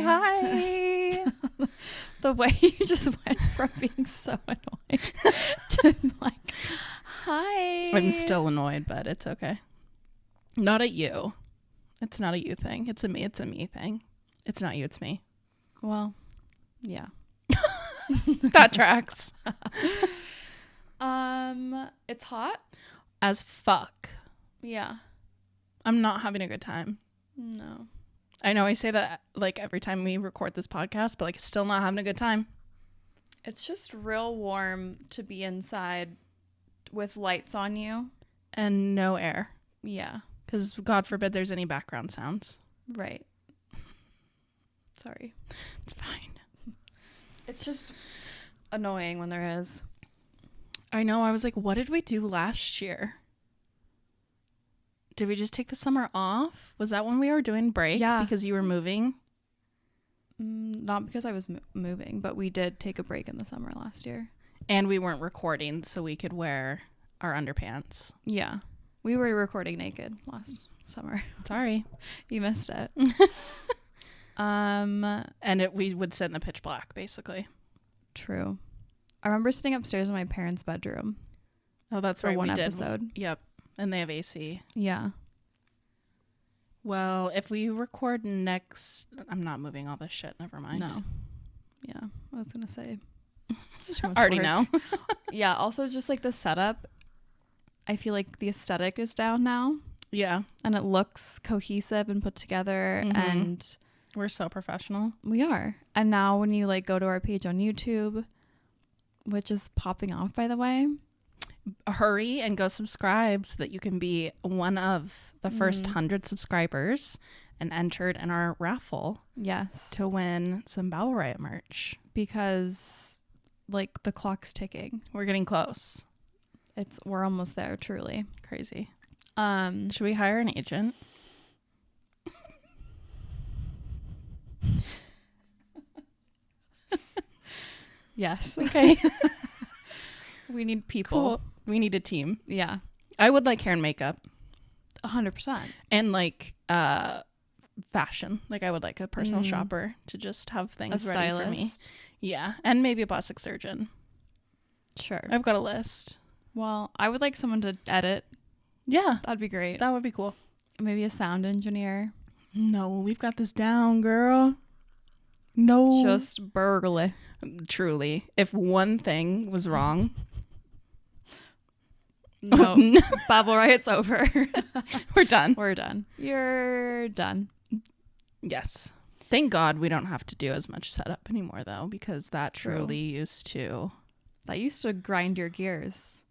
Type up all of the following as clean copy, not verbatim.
Hi. The way you just went from being so annoying to like, hi. I'm still annoyed, but it's okay. Not at you. It's not a you thing. It's a me thing. It's not you, it's me. Well, yeah. That tracks. It's hot. As fuck. Yeah. I'm not having a good time. No. I know I say that like every time we record this podcast, but like still not having a good time. It's just real warm to be inside with lights on you. And no air. Yeah. Because God forbid there's any background sounds. Right. Sorry. It's fine. It's just annoying when there is. I know. I was like, what did we do last year? Did we just take the summer off? Was that when we were doing break? Yeah. Because you were moving? Not because I was moving, but we did take a break in the summer last year. And we weren't recording, so we could wear our underpants. Yeah. We were recording naked last summer. Sorry. You missed it. And we would sit in the pitch black, basically. True. I remember sitting upstairs in my parents' bedroom. Oh, that's for right. one we episode. Did. Yep. And they have AC. Yeah. Well, if we record next... I'm not moving all this shit. Never mind. No. Yeah. I was going to say. It's too much Already work. know. Yeah. Also, just like the setup. I feel like the aesthetic is down now. Yeah. And it looks cohesive and put together. Mm-hmm. And we're so professional. we are. And now when you like go to our page on YouTube, which is popping off, by the way. Hurry and go subscribe so that you can be one of the first 100 subscribers and entered in our raffle. Yes. To win some Bowel Riot merch. Because like the clock's ticking. We're getting close. We're almost there, truly. Crazy. Should we hire an agent? Yes. Okay. We need people. Cool. We need a team. Yeah. I would like hair and makeup. 100%. And like fashion. Like I would like a personal shopper to just have things A ready for me. Yeah. And maybe a plastic surgeon. Sure. I've got a list. Well, I would like someone to edit. Yeah. That'd be great. That would be cool. Maybe a sound engineer. No, we've got this down, girl. No. Just burgly. Truly. If one thing was wrong. No. Bubble Riot's over. We're done. We're done. You're done. Yes. Thank God we don't have to do as much setup anymore, though, because that truly used to... That used to grind your gears.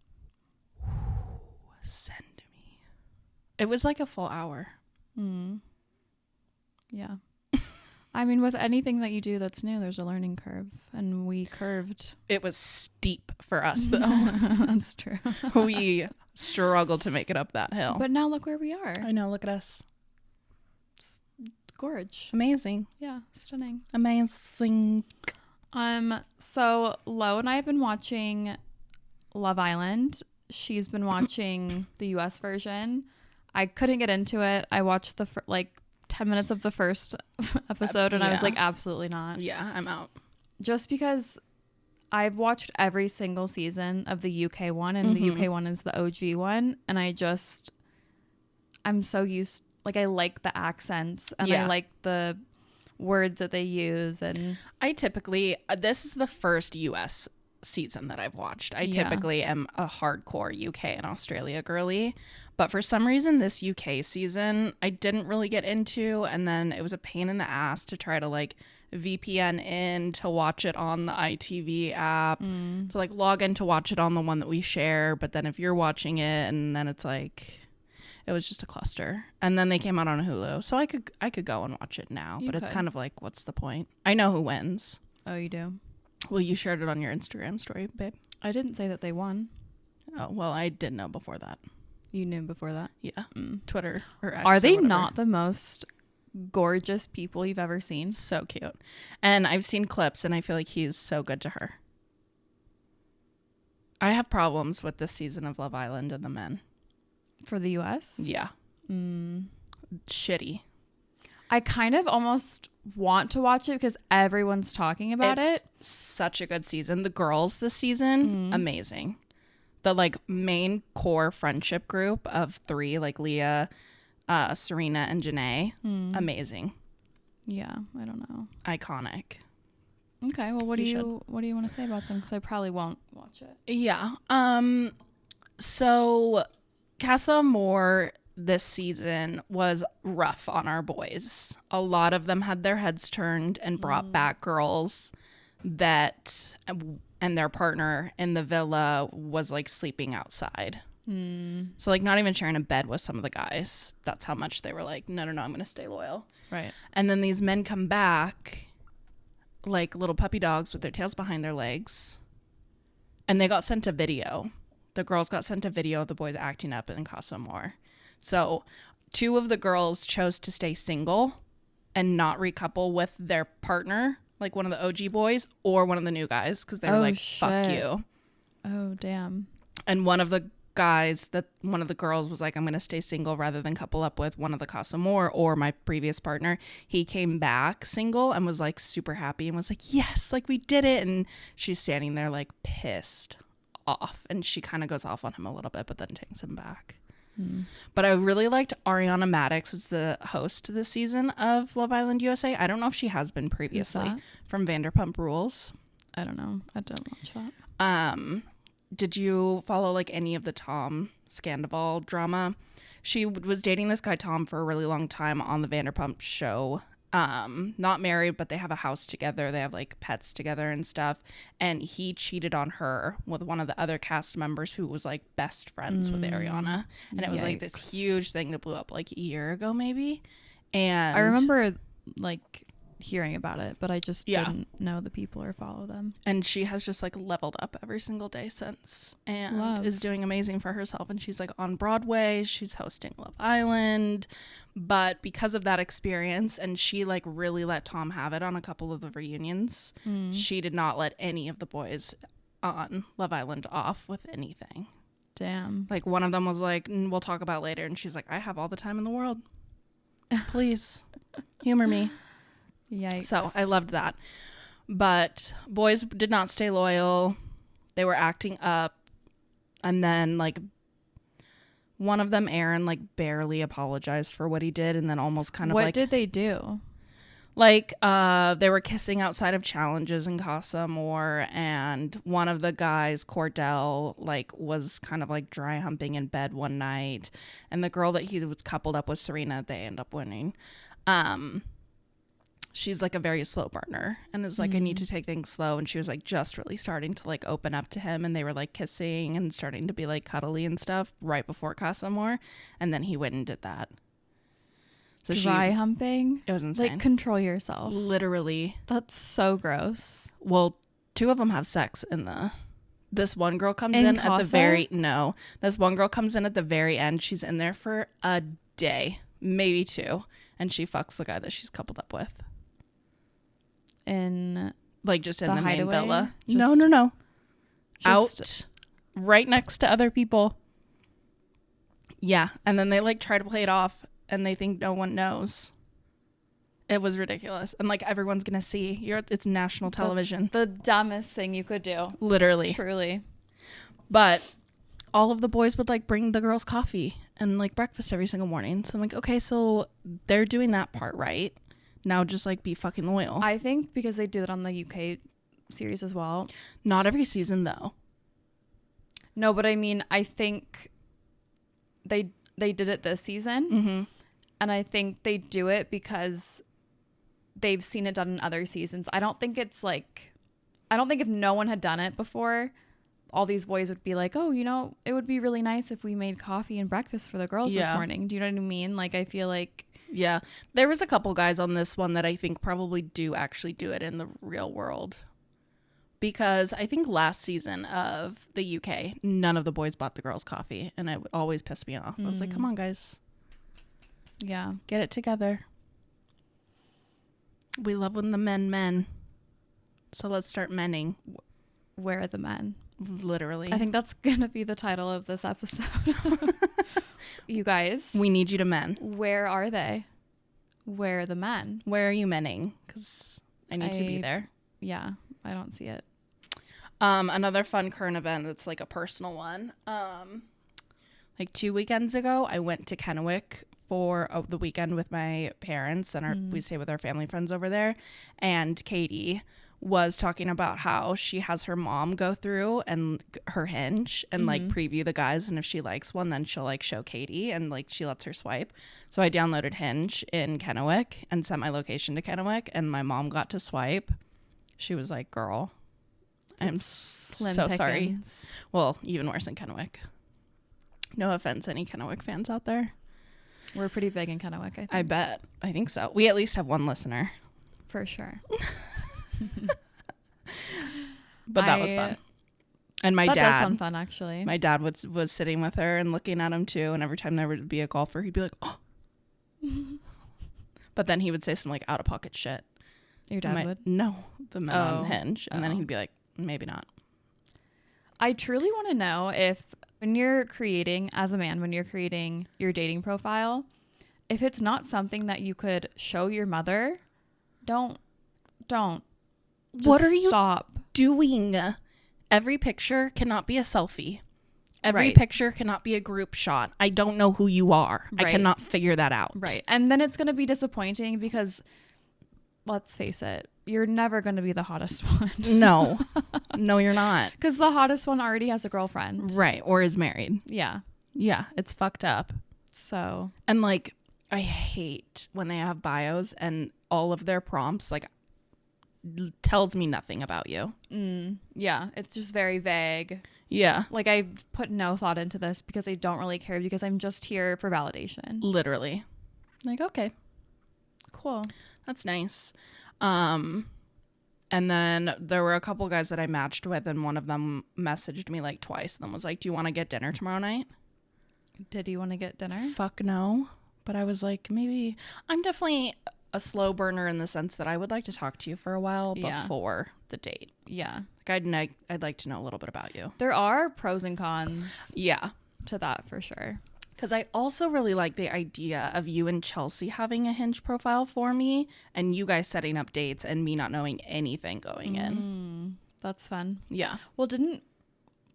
Send me. It was like a full hour. Yeah. I mean, with anything that you do that's new, there's a learning curve. And we curved. It was steep for us, though. That's true. We struggled to make it up that hill. But now look where we are. I know. Look at us. Gorge. Amazing. Yeah. Stunning. Amazing. So Lo and I have been watching Love Island. She's been watching the US version. I couldn't get into it. I watched the 10 minutes of the first episode and I was like, absolutely not. Yeah, I'm out. Just because I've watched every single season of the UK one, and the UK one is the OG one, and I'm so used, like I like the accents and I like the words that they use. And I typically, this is the first US season that I've watched. I typically am a hardcore UK and Australia girly, but for some reason this UK season I didn't really get into, and then it was a pain in the ass to try to like VPN in to watch it on the ITV app, to like log in to watch it on the one that we share, but then if you're watching it, and then it's like it was just a cluster. And then they came out on Hulu, so I could go and watch it now, but it's kind of like, what's the point? I know who wins. Oh, you do? Well, you shared it on your Instagram story, babe. I didn't say that they won. Oh, well, I did know before that. You knew before that? Yeah. Twitter or X. Are they or not the most gorgeous people you've ever seen? So cute. And I've seen clips and I feel like he's so good to her. I have problems with this season of Love Island and the men. For the US? Yeah. Shitty. I kind of almost want to watch it because everyone's talking about it. Such a good season. The girls this season, amazing. The like main core friendship group of 3, like Leah, Serena, and Janae, amazing. Yeah, I don't know. Iconic. Okay, well, what do you want to say about them? Because I probably won't watch it. Yeah. So Casa Moore this season was rough on our boys. A lot of them had their heads turned and brought back girls that and their partner in the villa was like sleeping outside. So like not even sharing a bed with some of the guys. That's how much they were like, no, I'm going to stay loyal. Right. And then these men come back like little puppy dogs with their tails behind their legs. And they got sent a video. The girls got sent a video of the boys acting up in Casa Moore. So 2 of the girls chose to stay single and not recouple with their partner, like one of the OG boys or one of the new guys, because they were like, fuck you. Oh, damn. And one of the girls was like, I'm going to stay single rather than couple up with one of the Casa Moore or my previous partner. He came back single and was like super happy and was like, yes, like we did it. And she's standing there like pissed off. And she kind of goes off on him a little bit, but then takes him back. But I really liked Ariana Madix as the host this season of Love Island USA. I don't know if she has been previously from Vanderpump Rules. I don't know. I don't watch that. Did you follow like any of the Tom Scandival drama? She was dating this guy Tom for a really long time on the Vanderpump show. Not married, but they have a house together. They have like pets together and stuff. And he cheated on her with one of the other cast members who was like best friends with Ariana. And it was like this huge thing that blew up like a year ago maybe. And I remember like hearing about it, but I just didn't know the people or follow them. And she has just like leveled up every single day since and is doing amazing for herself. And she's like on Broadway, she's hosting Love Island. But because of that experience, and she like really let Tom have it on a couple of the reunions, she did not let any of the boys on Love Island off with anything. Damn. Like one of them was like, we'll talk about later. And she's like, I have all the time in the world. Please humor me. Yikes. So I loved that. But boys did not stay loyal. They were acting up. And then like one of them, Aaron, like barely apologized for what he did and then almost kind of what like... did they do? Like they were kissing outside of challenges in Casa Moore, and one of the guys, Cordell, like was kind of like dry humping in bed one night. And the girl that he was coupled up with, Serena, they end up winning. She's like a very slow partner and is like, I need to take things slow. And she was like just really starting to like open up to him, and they were like kissing and starting to be like cuddly and stuff right before Casa Moore. And then he went and did that. So dry humping? It was insane. Like control yourself. Literally. That's so gross. Well, 2 of them have sex in the... This one girl comes in at the very... No. This one girl comes in at the very end. She's in there for a day, maybe 2. And she fucks the guy that she's coupled up with. Like just in the main villa. No. Out right next to other people. Yeah. And then they like try to play it off and they think no one knows. It was ridiculous. And like everyone's going to see. It's national television. The dumbest thing you could do. Literally. Truly. But all of the boys would like bring the girls coffee and like breakfast every single morning. So I'm like, okay, so they're doing that part right. Now just like be fucking loyal. I think because they do it on the UK series as well. Not every season though. No, but I mean, I think they did it this season. Mm-hmm. And I think they do it because they've seen it done in other seasons. I don't think if no one had done it before, all these boys would be like, oh, you know, it would be really nice if we made coffee and breakfast for the girls this morning. Do you know what I mean? Like, I feel like... Yeah. There was a couple guys on this one that I think probably do actually do it in the real world. Because I think last season of the UK, none of the boys bought the girls coffee. And it always pissed me off. I was like, come on, guys. Yeah. Get it together. We love when the men. So let's start menning. Where are the men? Literally. I think that's going to be the title of this episode. You guys. We need you to men. Where are they? Where are the men? Where are you menning? Because I need to be there. Yeah, I don't see it. Another fun current event that's like a personal one. Like 2 weekends ago, I went to Kennewick for the weekend with my parents, and we stay with our family friends over there. And Katie was talking about how she has her mom go through and her Hinge and like preview the guys, and if she likes one, then she'll like show Katie, and like she lets her swipe. So I downloaded Hinge in Kennewick and sent my location to Kennewick, and my mom got to swipe. She was like, "Girl, I'm so sorry." Well, even worse than Kennewick. No offense, any Kennewick fans out there. We're pretty big in Kennewick, I think. I bet. I think so. We at least have one listener. For sure. But that was fun. And my dad. That does sound sound fun, actually. My dad was sitting with her and looking at him too. And every time there would be a golfer, he'd be like, "Oh." But then he would say some like out of pocket shit. Your dad would? No, the men on Hinge. And then he'd be like, "Maybe not." I truly want to know if when you're creating, as a man, when you're creating your dating profile, if it's not something that you could show your mother, don't. Just what are you stop doing? Every picture cannot be a selfie. Every Right. picture cannot be a group shot. I don't know who you are. Right. I cannot figure that out. Right. And then it's going to be disappointing because, let's face it, you're never going to be the hottest one. No. No, you're not. Because the hottest one already has a girlfriend. Right. Or is married. Yeah. Yeah. It's fucked up. So. And like, I hate when they have bios and all of their prompts like tells me nothing about you. Yeah. It's just very vague. Yeah. Like, I put no thought into this because I don't really care, because I'm just here for validation. Literally. Like, okay. Cool. That's nice. And then there were a couple guys that I matched with, and one of them messaged me like twice and then was like, "Do you want to get dinner tomorrow night?" Did you want to get dinner? Fuck no. But I was like, maybe. I'm definitely a slow burner in the sense that I would like to talk to you for a while before the date. Yeah. Like I'd like to know a little bit about you. There are pros and cons Yeah. to that for sure. Because I also really like the idea of you and Chelsea having a Hinge profile for me, and you guys setting up dates and me not knowing anything going in. That's fun. Yeah. Well,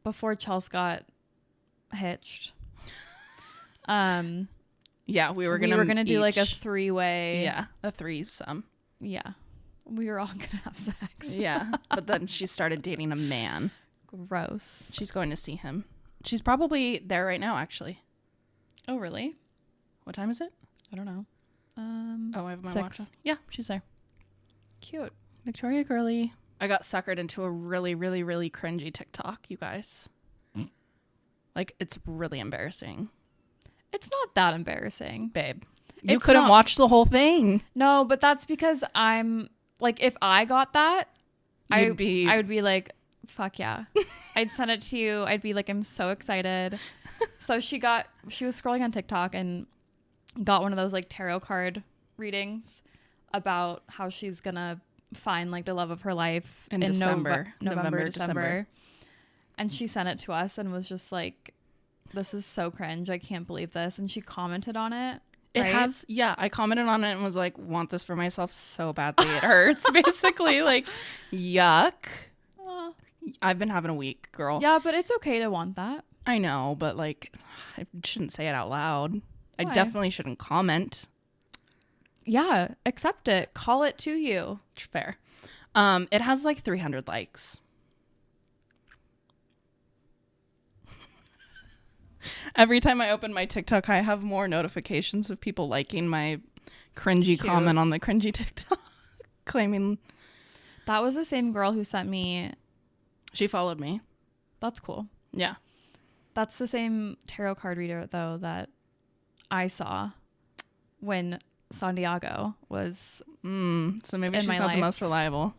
before Chelsea got hitched, Yeah, we were gonna do like a 3-way. Yeah, a threesome. Yeah. We were all gonna have sex. Yeah. But then she started dating a man. Gross. She's going to see him. She's probably there right now, actually. Oh, really? What time is it? I don't know. I have my 6. watch on. Yeah, she's there. Cute. Victoria girly. I got suckered into a really, really, really cringy TikTok, you guys. Like, it's really embarrassing. It's not that embarrassing. Babe, you couldn't watch the whole thing. No, but that's because I'm like, if I got that, I would be like, fuck yeah. I'd send it to you. I'd be like, I'm so excited. So she was scrolling on TikTok and got one of those like tarot card readings about how she's gonna find like the love of her life in November, December. And she sent it to us and was just like, "This is so cringe. I can't believe this." And she commented on it. Right? I commented on it and was like, "Want this for myself so badly. It hurts." Basically, like, yuck. I've been having a week, girl. Yeah, but it's okay to want that. I know, but like, I shouldn't say it out loud. Why? I definitely shouldn't comment. Yeah, accept it. Call it to you. Fair. It has like 300 likes. Every time I open my TikTok, I have more notifications of people liking my cringy comment on the cringy TikTok, claiming that was the same girl who sent me. She followed me. That's cool. Yeah. That's the same tarot card reader, though, that I saw when Santiago was so maybe she's not the most reliable.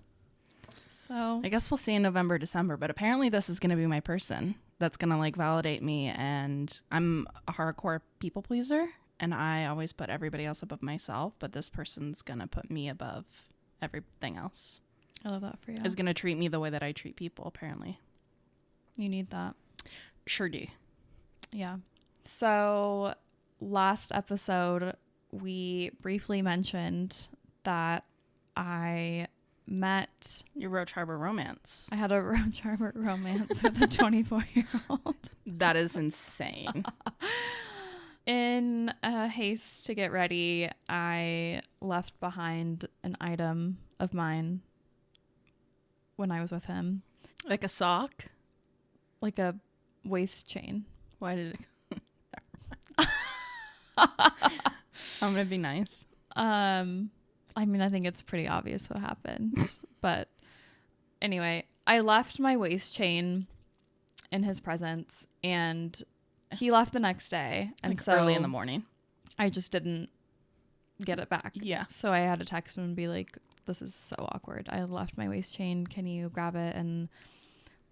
So I guess we'll see in November, December. But apparently this is going to be my person that's going to like validate me. And I'm a hardcore people pleaser. And I always put everybody else above myself. But this person's going to put me above everything else. I love that for you. Is going to treat me the way that I treat people, apparently. You need that. Sure do. Yeah. So last episode, we briefly mentioned that I met... Your Roach Harbor romance. I had a Roach Harbor romance with a 24-year-old. That is insane. In a haste to get ready, I left behind an item of mine when I was with him. Like a sock? Like a waist chain. Why did it... I'm going to be nice. I mean, I think it's pretty obvious what happened. But anyway, I left my waist chain in his presence, and he left the next day. And like so early in the morning. I just didn't get it back. Yeah. So I had to text him and be like, this is so awkward. I left my waist chain. Can you grab it and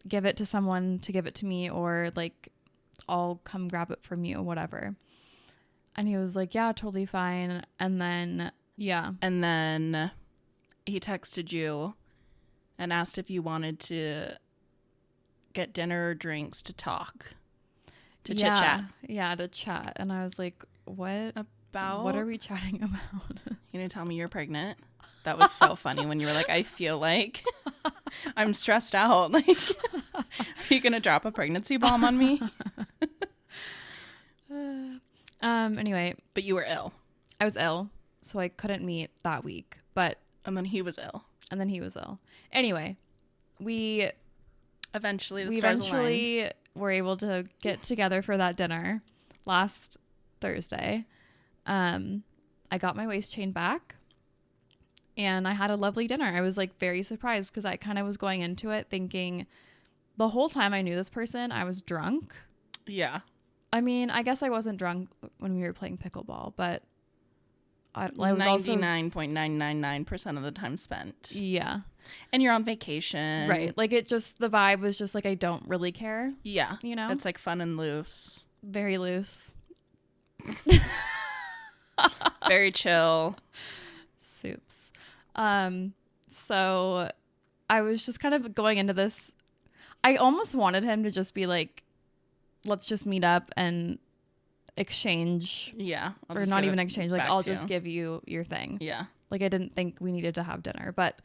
give it to someone to give it to me, or like I'll come grab it from you, whatever. And he was like, yeah, totally fine. And then, yeah. And then he texted you and asked if you wanted to get dinner or drinks to talk, to chit chat. Yeah, to chat. And I was like, what? About? What are we chatting about? You didn't tell me you're pregnant? That was so funny when you were like, I feel like I'm stressed out. Like, are you going to drop a pregnancy bomb on me? Anyway. But you were ill. I was ill, so I couldn't meet that week. And then he was ill. Anyway, we eventually were able to get together for that dinner last Thursday. I got my waist chain back, and I had a lovely dinner. I was like very surprised because I kind of was going into it thinking the whole time I knew this person, I was drunk. Yeah. I mean, I guess I wasn't drunk when we were playing pickleball, but I was also 99.999% of the time spent. Yeah. And you're on vacation. Right. Like the vibe was just like, I don't really care. Yeah. You know? It's like fun and loose. Very loose. Very chill. Soups. So I was just kind of going into this. I almost wanted him to just be like, let's just meet up and exchange. Yeah. Or not even exchange. Like, I'll just give you your thing. Yeah. Like, I didn't think we needed to have dinner, but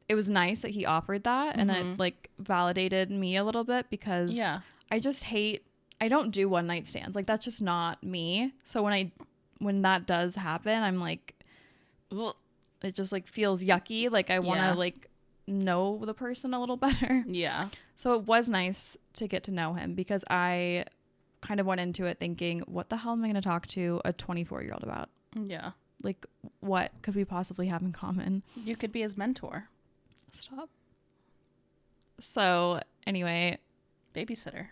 it was nice that he offered that. And it like validated me a little bit because I just I don't do one night stands. Like, that's just not me. So when that does happen, I'm like, ugh, it just like feels yucky. Like, I want to like know the person a little better. Yeah. So it was nice to get to know him because I kind of went into it thinking, what the hell am I going to talk to a 24-year-old about? Yeah. Like, what could we possibly have in common? You could be his mentor. Stop. So anyway. Babysitter.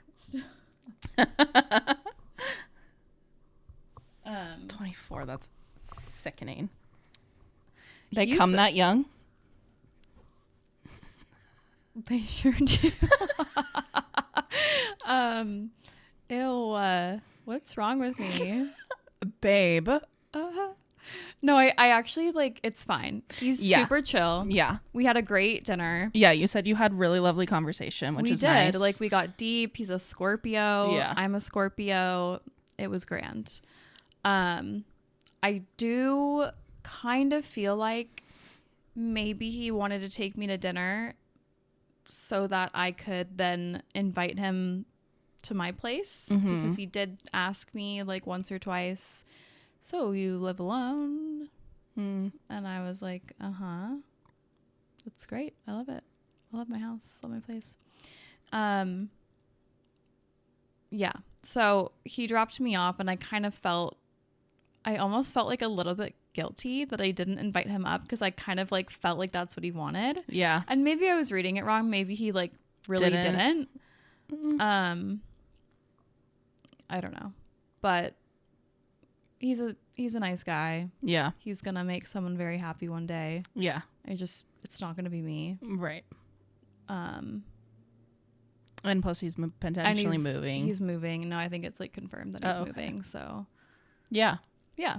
24, that's sickening. They come that young? They sure do. Ew, what's wrong with me? Babe. No, I actually, like, it's fine. He's super chill. Yeah. We had a great dinner. Yeah, you said you had really lovely conversation, which is nice. We did. Like, we got deep. He's a Scorpio. Yeah. I'm a Scorpio. It was grand. I do kind of feel like maybe he wanted to take me to dinner so that I could then invite him to my place because he did ask me like once or twice, so you live alone? And I was like, that's great. I love it. I love my house. I love my place. Yeah. So he dropped me off and I almost felt like a little bit guilty that I didn't invite him up because I kind of like felt like that's what he wanted. Yeah. And maybe I was reading it wrong. Maybe he like really didn't. I don't know. But he's a nice guy. Yeah. He's going to make someone very happy one day. Yeah. It's not going to be me. Right. And plus he's potentially moving. He's moving. No, I think it's like confirmed that he's moving. So yeah. Yeah.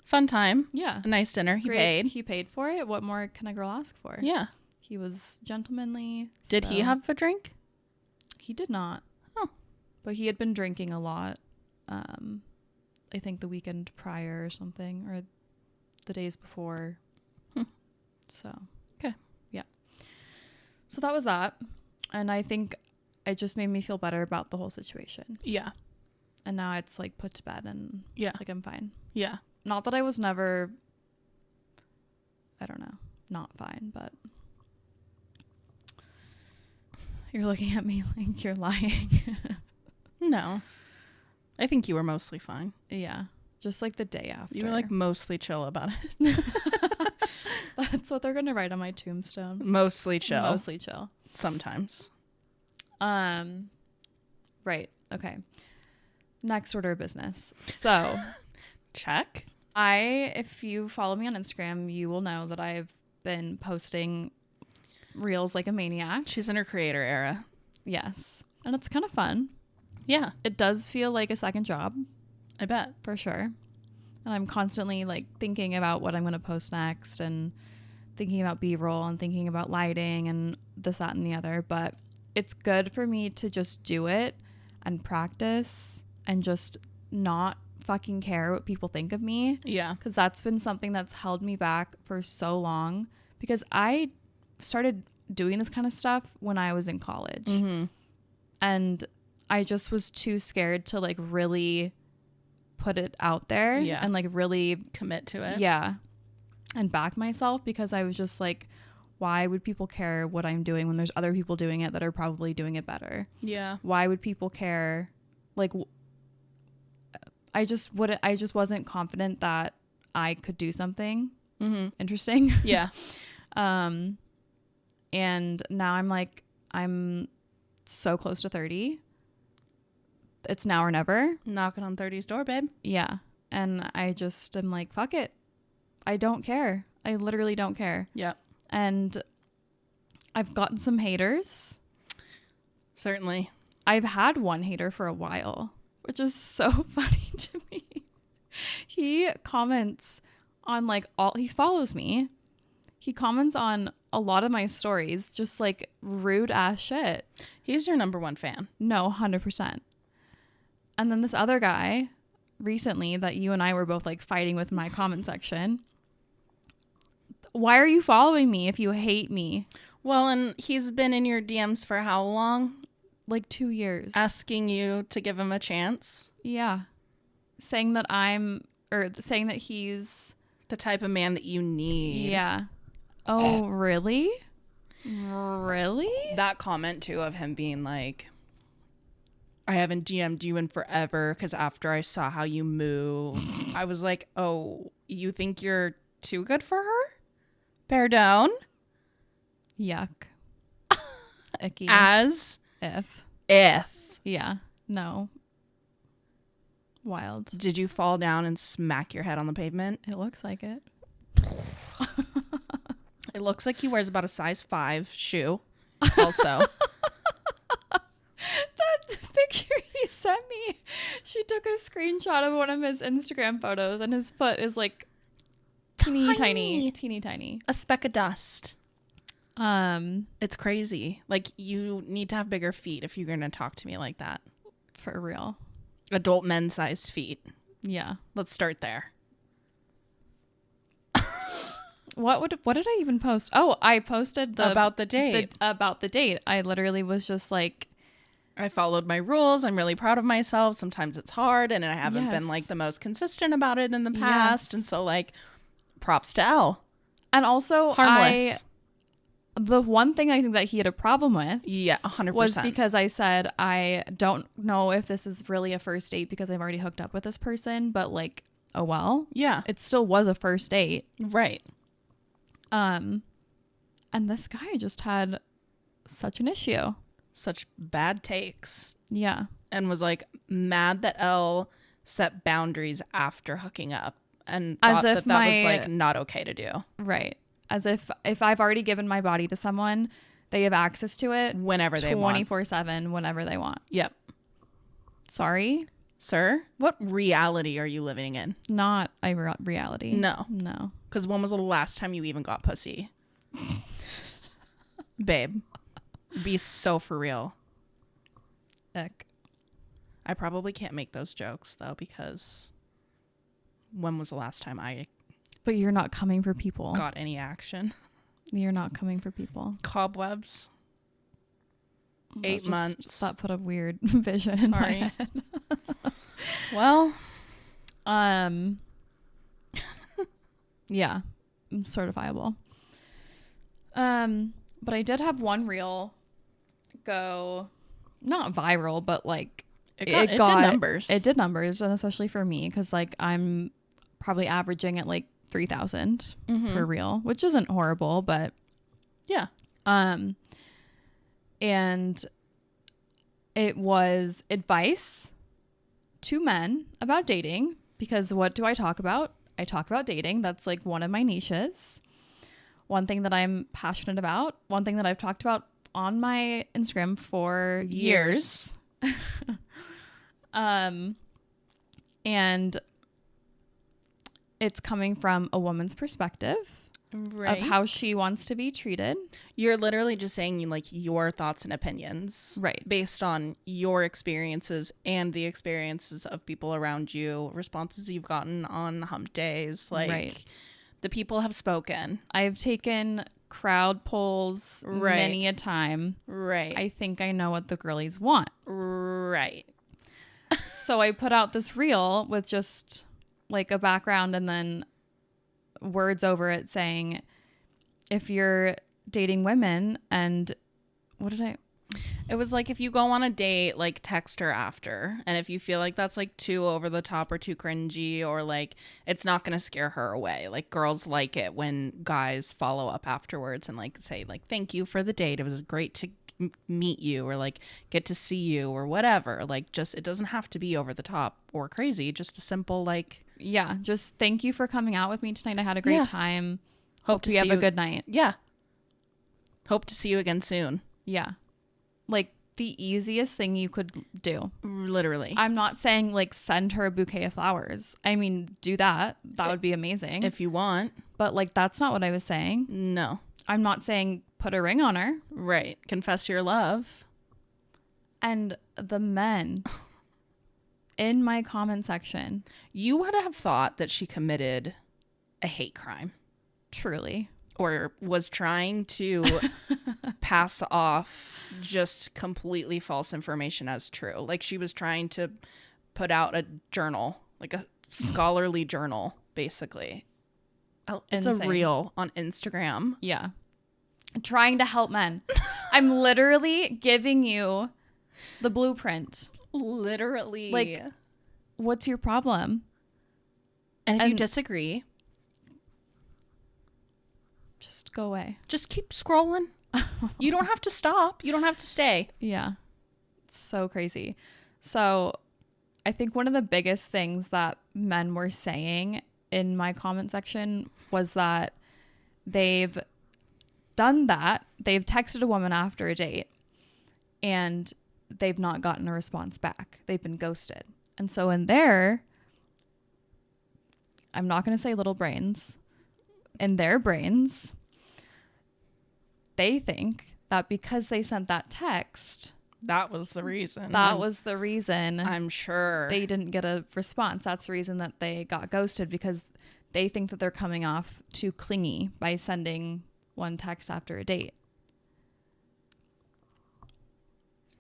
Fun time. Yeah. A nice dinner. He paid for it. What more can a girl ask for? Yeah. He was gentlemanly. Did he have a drink? He did not. Oh. But he had been drinking a lot. I think the weekend prior or something, or the days before. So, okay. Yeah. So that was that. And I think it just made me feel better about the whole situation. Yeah. And now it's like put to bed and like I'm fine. Yeah. Not that I was never, I don't know, not fine, but you're looking at me like you're lying. No. I think you were mostly fine. Yeah. Just like the day after. You were like mostly chill about it. That's what they're going to write on my tombstone. Mostly chill. Mostly chill. Sometimes. Right. Okay. Next order of business. So, check. if you follow me on Instagram, you will know that I've been posting reels like a maniac. She's in her creator era. Yes. And it's kind of fun. Yeah. It does feel like a second job. I bet. For sure. And I'm constantly like thinking about what I'm going to post next and thinking about B-roll and thinking about lighting and this, that, and the other. But it's good for me to just do it and practice and just not fucking care what people think of me. Yeah. Because that's been something that's held me back for so long. Because I started doing this kind of stuff when I was in college. Mm-hmm. And I just was too scared to like really put it out there and like really commit to it. Yeah. And back myself, because I was just like, why would people care what I'm doing when there's other people doing it that are probably doing it better? Yeah. Why would people care? Like, I just wasn't confident that I could do something interesting. Yeah. And now I'm like, I'm so close to 30. It's now or never. Knocking on 30's door, babe. Yeah. And I just am like, fuck it. I don't care. I literally don't care. Yeah. And I've gotten some haters. Certainly. I've had one hater for a while, which is so funny to me. He comments on like he follows me. He comments on a lot of my stories, just like rude ass shit. He's your number one fan. No, 100%. And then this other guy recently that you and I were both like fighting with in my comment section. Why are you following me if you hate me? Well, and he's been in your DMs for how long? Like 2 years. Asking you to give him a chance. Yeah. Saying that he's the type of man that you need. Yeah. Oh, really? Really? That comment too of him being like, I haven't DM'd you in forever because after I saw how you move, I was like, oh, you think you're too good for her? Bear down. Yuck. Icky. As if. Yeah. No. Wild. Did you fall down and smack your head on the pavement? It looks like it. It looks like he wears about a size 5 shoe. Also. That picture he sent me, she took a screenshot of one of his Instagram photos and his foot is like teeny tiny. A speck of dust. It's crazy. Like, you need to have bigger feet if you're going to talk to me like that. For real. Adult men-sized feet. Yeah. Let's start there. What did I even post? Oh, I posted about the date. About the date. I literally was just like, I followed my rules. I'm really proud of myself. Sometimes it's hard and I haven't been like the most consistent about it in the past. Yes. And so like props to Elle. And also harmless. The one thing I think that he had a problem with 100% was because I said, I don't know if this is really a first date because I've already hooked up with this person, but like, oh well. Yeah. It still was a first date. Right. And this guy just had such an issue. Such bad takes. Yeah. And was like mad that Elle set boundaries after hooking up and as thought if that was like not okay to do. Right. As if I've already given my body to someone, they have access to it whenever they want. 24/7, whenever they want. Yep. Sorry? Sir? What reality are you living in? Not a reality. No. No. Because when was the last time you even got pussy? Babe. Be so for real. Ick. I probably can't make those jokes though because when was the last time I But you're not coming for people. got any action? You're not coming for people. Cobwebs. 8 months. That put a weird vision in my head. Well, yeah, certifiable. But I did have one reel go not viral, but like it did numbers. It did numbers, and especially for me, because like I'm probably averaging at like 3,000 per reel, which isn't horrible, but yeah. And it was advice to men about dating, because what do I talk about? I talk about dating. That's like one of my niches. One thing that I'm passionate about. One thing that I've talked about on my Instagram for years. And it's coming from a woman's perspective. Right. Of how she wants to be treated. You're literally just saying like your thoughts and opinions. Right. Based on your experiences and the experiences of people around you, responses you've gotten on hump days. Like, right. The people have spoken. I've taken crowd polls many a time. Right. I think I know what the girlies want. Right. So I put out this reel with just like a background and then words over it saying, if you're dating women, and it was like, if you go on a date, like text her after, and if you feel like that's like too over the top or too cringy, or like it's not gonna scare her away, like girls like it when guys follow up afterwards and like say like, thank you for the date, it was great to meet you, or like get to see you, or whatever. Like, just, it doesn't have to be over the top or crazy, just a simple like, yeah, just thank you for coming out with me tonight, I had a great time, hope you have a good night. Yeah, hope to see you again soon. Yeah, like the easiest thing you could do, literally. I'm not saying like send her a bouquet of flowers. I mean, do that would be amazing if you want, but like that's not what I was saying. No, I'm not saying put a ring on her. Right. Confess your love. And the men in my comment section. You would have thought that she committed a hate crime. Truly. Or was trying to pass off just completely false information as true. Like she was trying to put out a journal, like a scholarly journal, basically. It's insane. A reel on Instagram. Yeah. Trying to help men. I'm literally giving you the blueprint. Literally. Like, what's your problem? And if you disagree, just go away. Just keep scrolling. You don't have to stop. You don't have to stay. Yeah. It's so crazy. So I think one of the biggest things that men were saying in my comment section was that they've done that. They've texted a woman after a date and they've not gotten a response back. They've been ghosted. And so in there, I'm not going to say little brains, in their brains, they think that because they sent that text, that was the reason. That was the reason. I'm sure they didn't get a response. That's the reason that they got ghosted, because they think that they're coming off too clingy by sending one text after a date.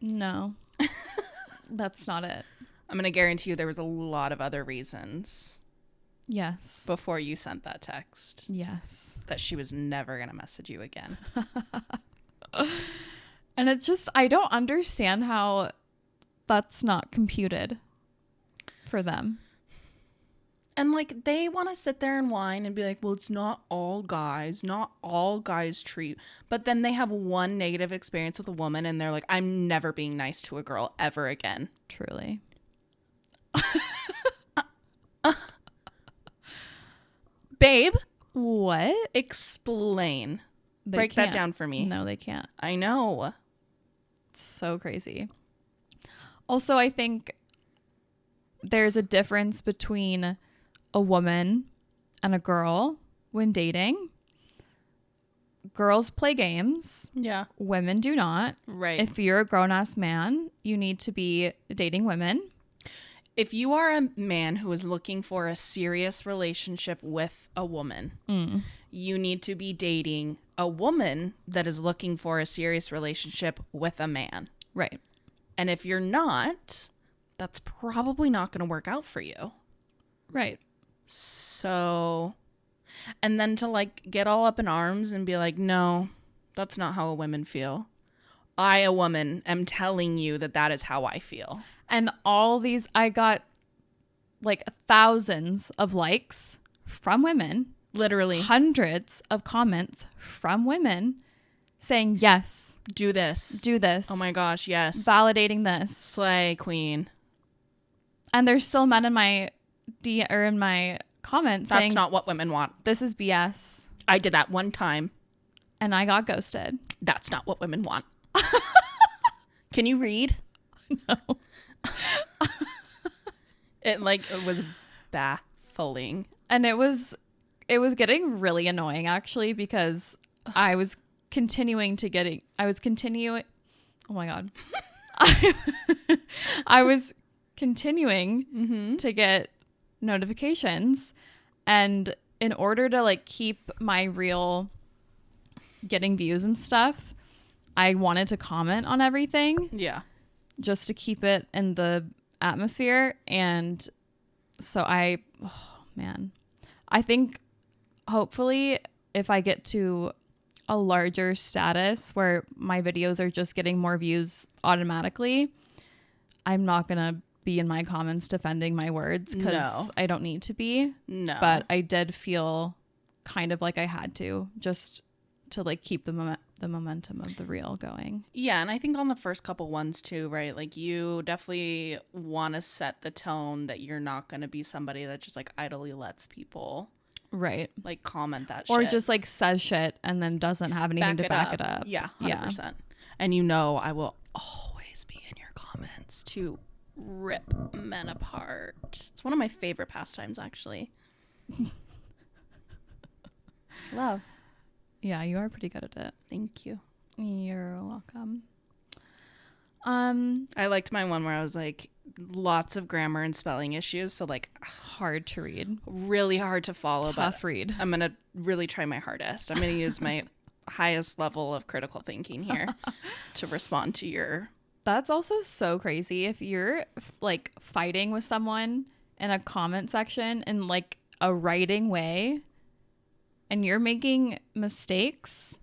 No, that's not it. I'm going to guarantee you there was a lot of other reasons. Yes. Before you sent that text. Yes. That she was never going to message you again. And it's just, I don't understand how that's not computed for them. And like, they want to sit there and whine and be like, well, it's not all guys treat. But then they have one negative experience with a woman and they're like, I'm never being nice to a girl ever again. Truly. Babe. What? Explain. Break that down for me. No, they can't. I know. It's so crazy. Also, I think there's a difference between a woman and a girl when dating. Girls play games. Yeah. Women do not. Right. If you're a grown-ass man, you need to be dating women. if you are a man who is looking for a serious relationship with a woman, you need to be dating a woman that is looking for a serious relationship with a man. Right. And if you're not, that's probably not going to work out for you. Right. So, and then to like get all up in arms and be like, no, that's not how women feel. I, a woman, am telling you that that is how I feel. And all these, I got like thousands of likes from women. Literally. Hundreds of comments from women saying, yes. Do this. Do this. Oh my gosh, yes. Validating this. Slay, queen. And there's still men in my in my comments saying, that's not what women want. This is BS. I did that one time. And I got ghosted. That's not what women want. Can you read? No. It was baffling. And it was getting really annoying actually, because I was continuing. Oh my God. I was continuing to get notifications, and in order to like keep my reel getting views and stuff, I wanted to comment on everything. Yeah. Just to keep it in the atmosphere. And so I think hopefully if I get to a larger status where my videos are just getting more views automatically, I'm not going to be in my comments defending my words, because I don't need to be. No. But I did feel kind of like I had to, just to like keep the momentum of the reel going. Yeah, and I think on the first couple ones too, right? Like you definitely want to set the tone that you're not going to be somebody that just like idly lets people right like comment that or shit. just like says shit and then doesn't have anything to back it up. Yeah, 100%. Yeah. And you know I will always be in your comments to rip men apart. It's one of my favorite pastimes, actually. Love. Yeah, you are pretty good at it. Thank you. You're welcome. I liked my one where I was like, lots of grammar and spelling issues, so like hard to read, really hard to follow. Tough read. I'm gonna really try my hardest. I'm gonna use my highest level of critical thinking here to respond to your. That's also so crazy. If you're like fighting with someone in a comment section in like a writing way, and you're making mistakes,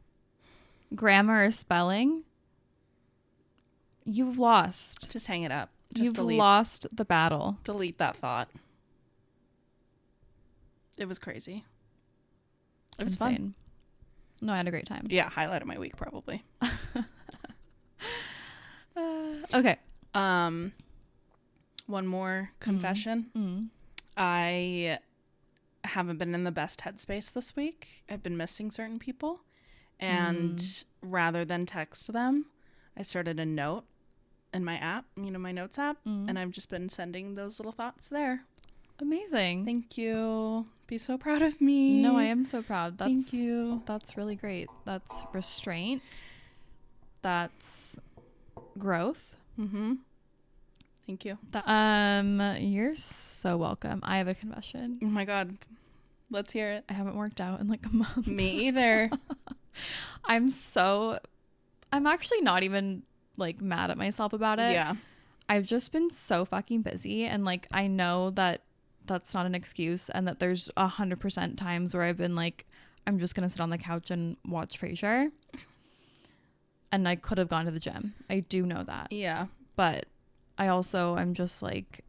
grammar or spelling, you've lost. Just hang it up. You've lost the battle. Delete that thought. It was crazy. It was insane. Fun. No, I had a great time. Yeah, highlight of my week probably. Okay. One more confession. Mm-hmm. I haven't been in the best headspace this week. I've been missing certain people, and rather than text them, I started a note in my app, my notes app, and I've just been sending those little thoughts there. Amazing. Thank you. Be so proud of me. No, I am so proud. Thank you. That's really great. That's restraint. That's growth. Mm-hmm. Thank you. You're so welcome. I have a confession. Oh my God. Let's hear it. I haven't worked out in like a month. Me either. I'm actually not even like mad at myself about it. Yeah. I've just been so fucking busy, and like I know that that's not an excuse, and that there's 100% times where I've been like, I'm just gonna sit on the couch and watch Frasier, and I could have gone to the gym. I do know that. Yeah. But I'm just like,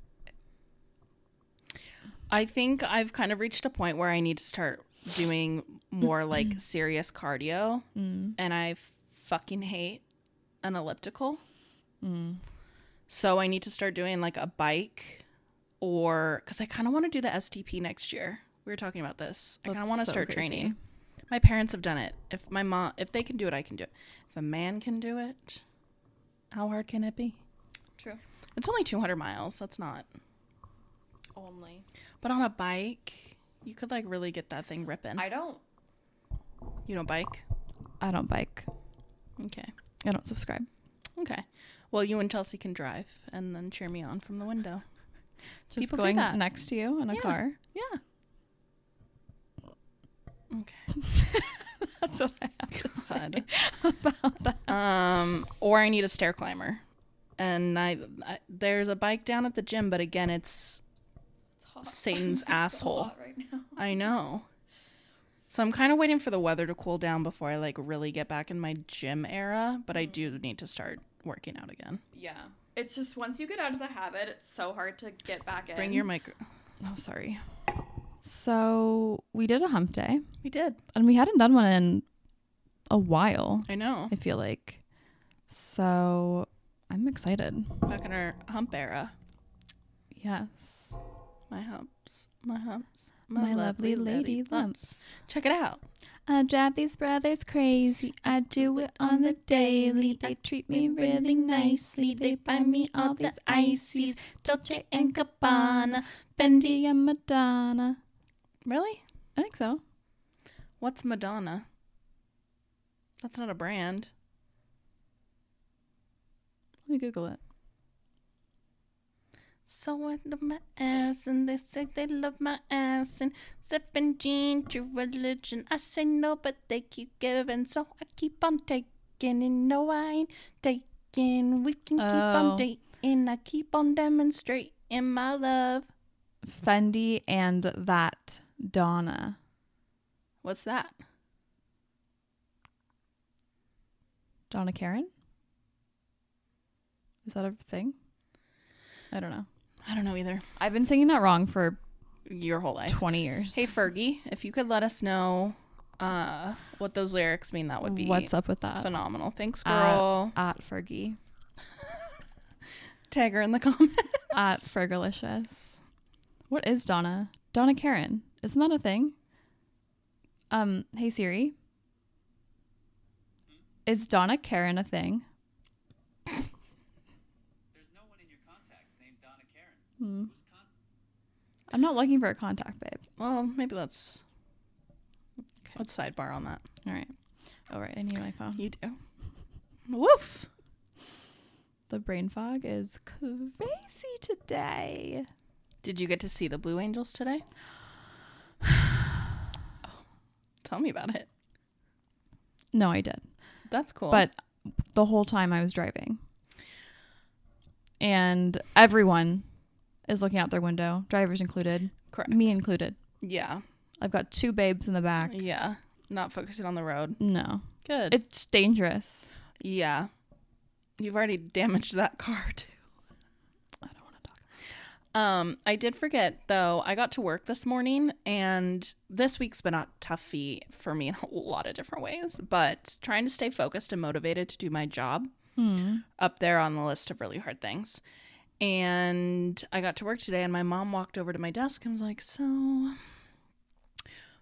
I think I've kind of reached a point where I need to start doing more like serious cardio, and I fucking hate an elliptical. So I need to start doing like a bike, or because I kind of want to do the STP next year. We were talking about this. I kind of want to start training. My parents have done it. If they can do it, I can do it. If a man can do it, how hard can it be? True. It's only 200 miles. That's not. Only. But on a bike, you could like really get that thing ripping. You don't bike? I don't bike. Okay. I don't subscribe. Okay. Well, you and Chelsea can drive and then cheer me on from the window. Just People do going that. next to you in a car. Yeah. Okay. That's what I have to God. say about that. Or I need a stair climber. And I there's a bike down at the gym, but again, it's Satan's asshole. So hot right now. I know. So I'm kind of waiting for the weather to cool down before I like really get back in my gym era, but I do need to start working out again. Yeah. It's just once you get out of the habit, it's so hard to get back in. Bring your mic. Oh, sorry. So we did a hump day. We did. And we hadn't done one in a while, I know. I feel like. So I'm excited. Back in our hump era. Yes. My humps. My humps. My lovely lady lumps. Check it out. I drive these brothers crazy. I do it on the daily. They treat me really nicely. They buy me all these ices. Dolce and Gabbana, Fendi and Madonna. Really? I think so. What's Madonna? That's not a brand. Let me Google it. So I love my ass, and they say they love my ass, and 17 to religion. I say no, but they keep giving, so I keep on taking. And no, I ain't taking. We can keep on dating. I keep on demonstrating my love. Fendi and that Donna. What's that? Donna Karen? Is that a thing? I don't know. I don't know either. I've been singing that wrong for Your whole life. 20 years. Hey, Fergie, if you could let us know what those lyrics mean, that would be What's up with that? phenomenal. Thanks, girl. At Fergie. Tag her in the comments. At Fergalicious. What is Donna? Donna Karen. Isn't that a thing? Hey Siri. Is Donna Karen a thing? I'm not looking for a contact, babe. Well, maybe let's sidebar on that. All right. All right. I need my phone. You do. Woof. The brain fog is crazy today. Did you get to see the Blue Angels today? Tell me about it. No, I did. That's cool. But the whole time I was driving. And everyone is looking out their window, drivers included. Correct. Me included. Yeah. I've got two babes in the back. Yeah. Not focusing on the road. No. Good. It's dangerous. Yeah. You've already damaged that car too. I don't want to talk about it. I did forget though, I got to work this morning and this week's been a toughie for me in a lot of different ways, but trying to stay focused and motivated to do my job up there on the list of really hard things. And I got to work today and my mom walked over to my desk and was like, so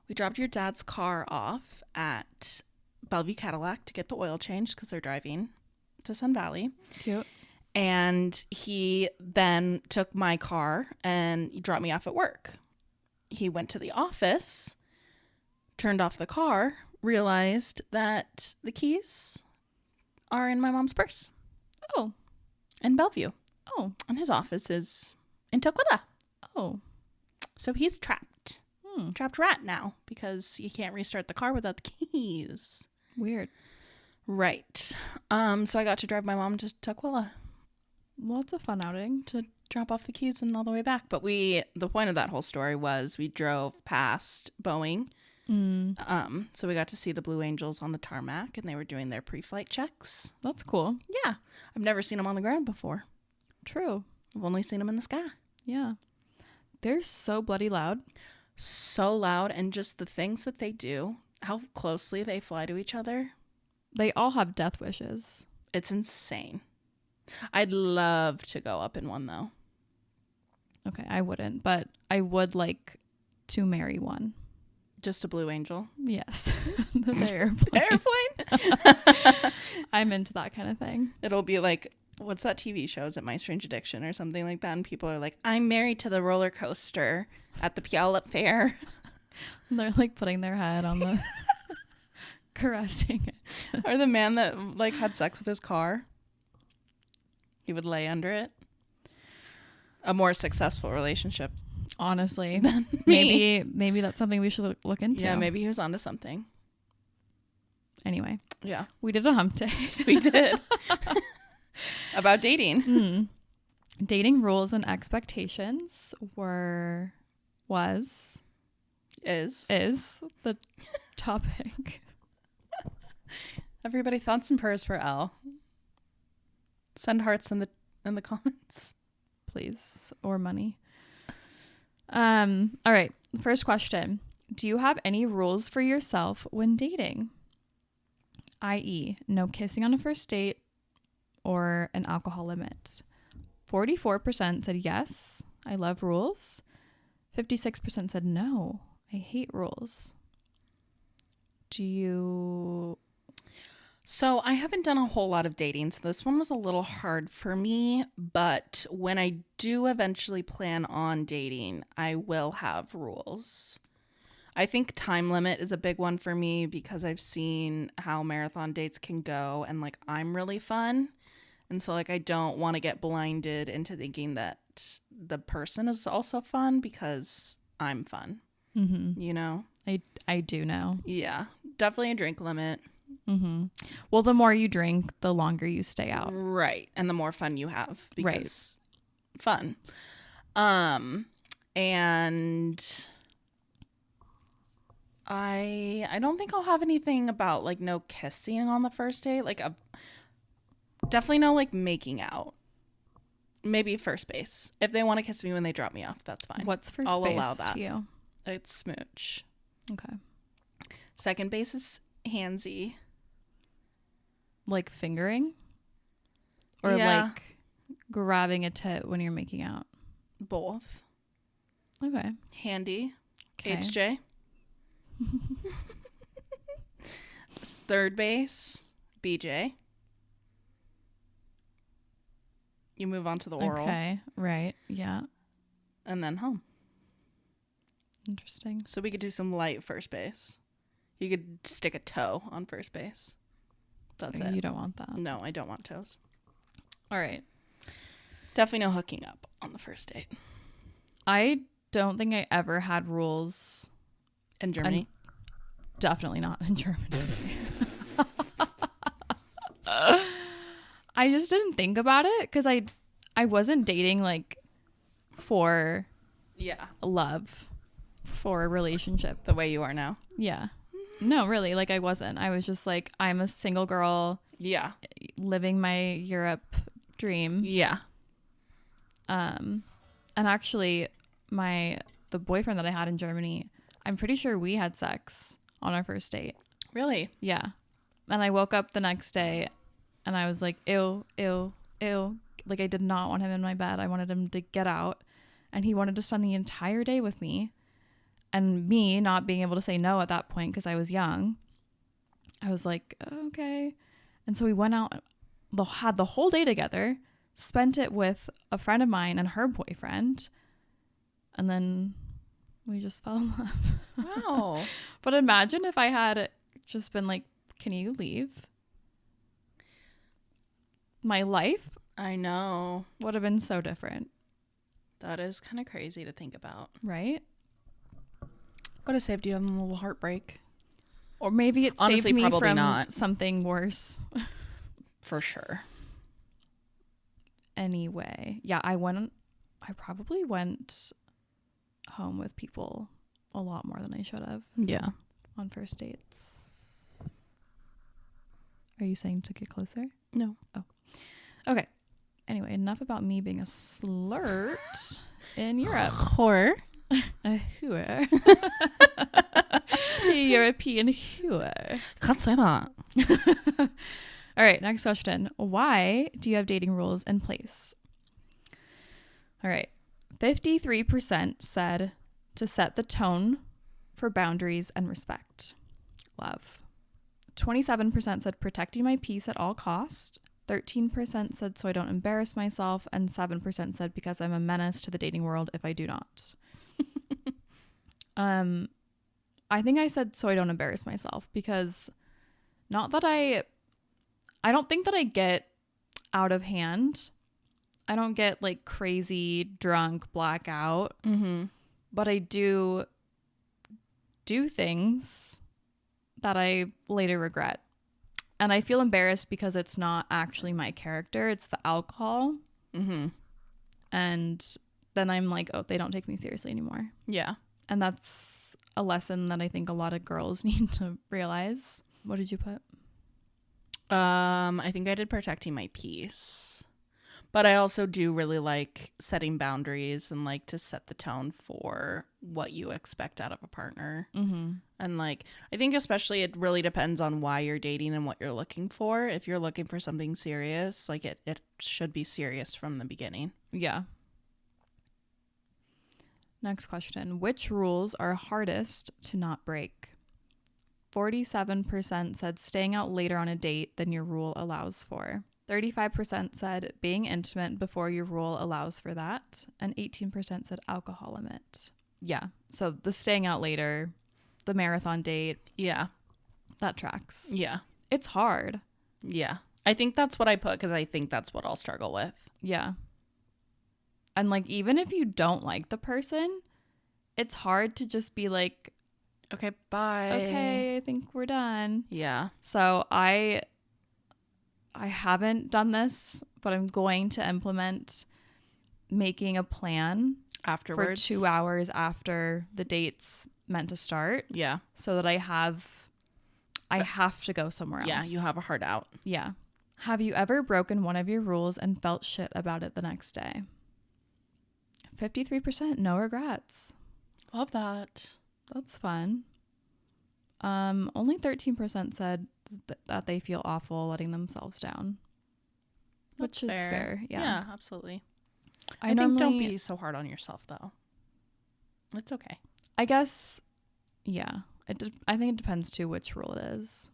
we dropped your dad's car off at Bellevue Cadillac to get the oil changed because they're driving to Sun Valley. Cute. And he then took my car and dropped me off at work. He went to the office, turned off the car, realized that the keys are in my mom's purse. Oh. In Bellevue. Oh. And his office is in Tukwila. Oh. So he's trapped. Trapped rat now because he can't restart the car without the keys. Weird. Right. So I got to drive my mom to Tukwila Well, it's a fun outing. to drop off the keys and all the way back. But the point of that whole story was we drove past Boeing. So we got to see the Blue Angels on the tarmac and they were doing their pre-flight checks. That's cool. Yeah. I've never seen them on the ground before. True. I've only seen them in the sky. Yeah. They're so bloody loud. So loud, and just the things that they do, how closely they fly to each other. They all have death wishes. It's insane. I'd love to go up in one though. Okay, I wouldn't, but I would like to marry one. Just a Blue Angel. Yes. The airplane. Airplane? I'm into that kind of thing. It'll be like, what's that TV show? Is it My Strange Addiction or something like that? And people are like, I'm married to the roller coaster at the Puyallup Fair. And they're like putting their head on the caressing it. Or the man that like had sex with his car. He would lay under it. A more successful relationship. Honestly. Than me. Maybe that's something we should look into. Yeah, maybe he was onto something. Anyway. Yeah. We did a hump day. We did. About dating. Dating rules and expectations is the topic. Everybody, thoughts and prayers for Elle. Send hearts in the comments, please, or money. All right. First question: do you have any rules for yourself when dating? I.e., no kissing on a first date or an alcohol limit. 44% said yes, I love rules. 56% said no, I hate rules. Do you... So I haven't done a whole lot of dating, so this one was a little hard for me. But when I do eventually plan on dating, I will have rules. I think time limit is a big one for me because I've seen how marathon dates can go, and like I'm really fun. And so like I don't want to get blinded into thinking that the person is also fun because I'm fun. Mm-hmm. You know? I do know. Yeah. Definitely a drink limit. Mm-hmm. Well, the more you drink, the longer you stay out. Right. And the more fun you have because fun. And I don't think I'll have anything about like no kissing on the first date. Like definitely no like making out. Maybe first base. If they want to kiss me when they drop me off, that's fine. What's first I'll base allow that. to you? It's smooch. Okay. Second base handsy. Like fingering? Or like grabbing a tit when you're making out? Both. Okay. Handy. Okay. HJ. Third base, BJ. You move on to the oral. Okay. Right. Yeah. And then home. Interesting. So we could do some light first base. You could stick a toe on first base. That's it. You don't want that. No, I don't want toes. All right. Definitely no hooking up on the first date. I don't think I ever had rules. In Germany? Definitely not in Germany. I just didn't think about it because I wasn't dating like for love, for a relationship. The way you are now? Yeah. No, really. Like I wasn't. I was just like, I'm a single girl. Yeah. Living my Europe dream. Yeah. And actually the boyfriend that I had in Germany, I'm pretty sure we had sex on our first date. Really? Yeah. And I woke up the next day and I was like, ew, ew, ew. Like I did not want him in my bed. I wanted him to get out, and he wanted to spend the entire day with me. And me not being able to say no at that point because I was young, I was like, okay. And so we went out, had the whole day together, spent it with a friend of mine and her boyfriend, and then we just fell in love. Wow. But imagine if I had just been like, can you leave? My life, I know, would have been so different. That is kind of crazy to think about. Right? Would have saved you a little heartbreak. Or maybe it Honestly, saved me probably from not. something worse. For sure. Anyway, yeah, I probably went home with people a lot more than I should have. Yeah. On first dates. Are you saying to get closer? No. Oh. Okay. Anyway, enough about me being a flirt in Europe. Whore. A whore. A European whore. Can't say that. All right, next question. Why do you have dating rules in place? All right. 53% said to set the tone for boundaries and respect. Love. 27% said protecting my peace at all costs. 13% said so I don't embarrass myself. And 7% said because I'm a menace to the dating world if I do not. I think I said so I don't embarrass myself because not that I don't think that I get out of hand. I don't get like crazy drunk blackout, but I do things that I later regret. And I feel embarrassed because it's not actually my character. It's the alcohol. And then I'm like, oh, they don't take me seriously anymore. Yeah. And that's a lesson that I think a lot of girls need to realize. What did you put? I think I did protecting my peace. But I also do really like setting boundaries and like to set the tone for what you expect out of a partner. And like, I think especially it really depends on why you're dating and what you're looking for. If you're looking for something serious, like it should be serious from the beginning. Yeah. Next question. Which rules are hardest to not break? 47% said staying out later on a date than your rule allows for. 35% said being intimate before your rule allows for that. And 18% said alcohol limit. Yeah. So the staying out later, the marathon date. Yeah. That tracks. Yeah. It's hard. Yeah. I think that's what I put because I think that's what I'll struggle with. Yeah. And like, even if you don't like the person, it's hard to just be like, okay, bye. Okay, I think we're done. Yeah. So I haven't done this, but I'm going to implement making a plan afterwards for 2 hours after the date's meant to start. Yeah. So that I have to go somewhere else. Yeah, you have a hard out. Yeah. Have you ever broken one of your rules and felt shit about it the next day? 53% no regrets. Love that. That's fun. Only 13% said that they feel awful letting themselves down. Which is fair. Yeah, absolutely. I think don't be so hard on yourself, though. It's okay. I guess, yeah. I think it depends, too, which rule it is.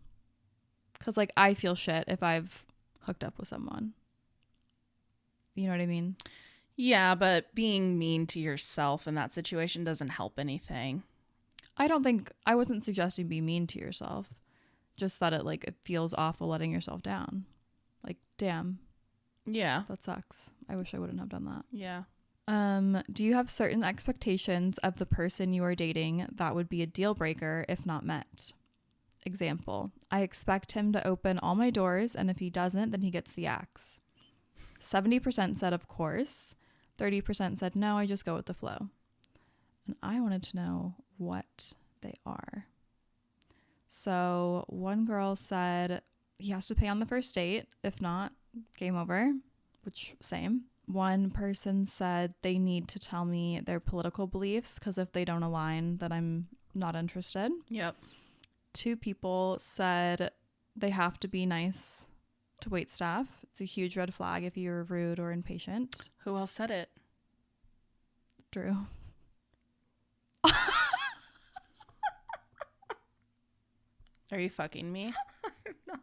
Because, like, I feel shit if I've hooked up with someone. You know what I mean? Yeah, but being mean to yourself in that situation doesn't help anything. I wasn't suggesting be mean to yourself. Just that it feels awful letting yourself down. Like, damn. Yeah. That sucks. I wish I wouldn't have done that. Yeah. Do you have certain expectations of the person you are dating that would be a deal breaker if not met? Example, I expect him to open all my doors, and if he doesn't, then he gets the axe. 70% said of course. 30% said no, I just go with the flow. And I wanted to know what they are. So one girl said he has to pay on the first date. If not, game over, which same. One person said they need to tell me their political beliefs because if they don't align, then I'm not interested. Yep. 2 people said they have to be nice to wait staff. It's a huge red flag if you're rude or impatient. Who else said it? Drew. Are you fucking me? No.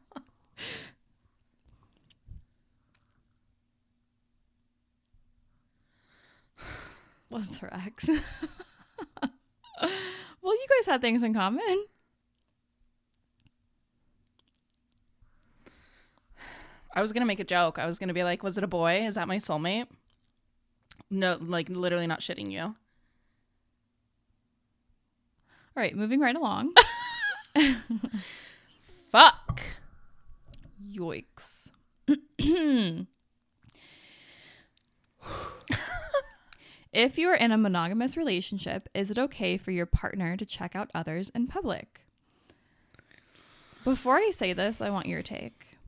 What's her ex? Well, you guys had things in common. I was going to make a joke. I was going to be like, was it a boy? Is that my soulmate? No, like literally not shitting you. All right, moving right along. Fuck. Yoicks. If you're in a monogamous relationship, is it okay for your partner to check out others in public? Before I say this, I want your take.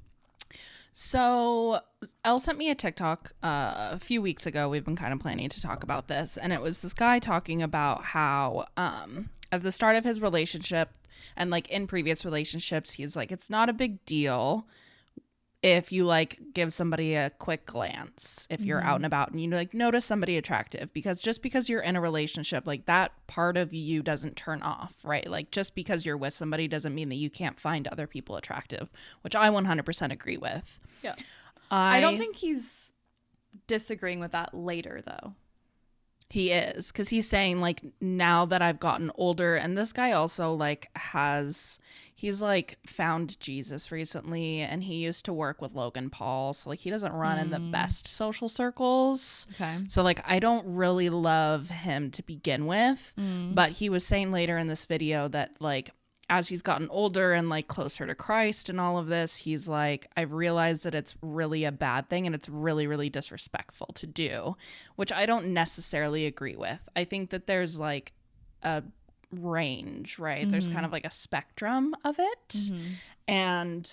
So Elle sent me a TikTok a few weeks ago. We've been kind of planning to talk about this. And it was this guy talking about how at the start of his relationship and like in previous relationships, he's like, it's not a big deal if you like give somebody a quick glance, if you're out and about and you like notice somebody attractive, because just because you're in a relationship, like that part of you doesn't turn off, right? Like just because you're with somebody doesn't mean that you can't find other people attractive, which I 100% agree with. Yeah. I don't think he's disagreeing with that later though. He is, because he's saying like now that I've gotten older, and this guy also like he's like found Jesus recently, and he used to work with Logan Paul, so like he doesn't run in the best social circles. Okay. So like I don't really love him to begin with, but he was saying later in this video that like as he's gotten older and like closer to Christ and all of this, he's like, I've realized that it's really a bad thing and it's really, really disrespectful to do, which I don't necessarily agree with. I think that there's like a range, right? There's kind of like a spectrum of it. And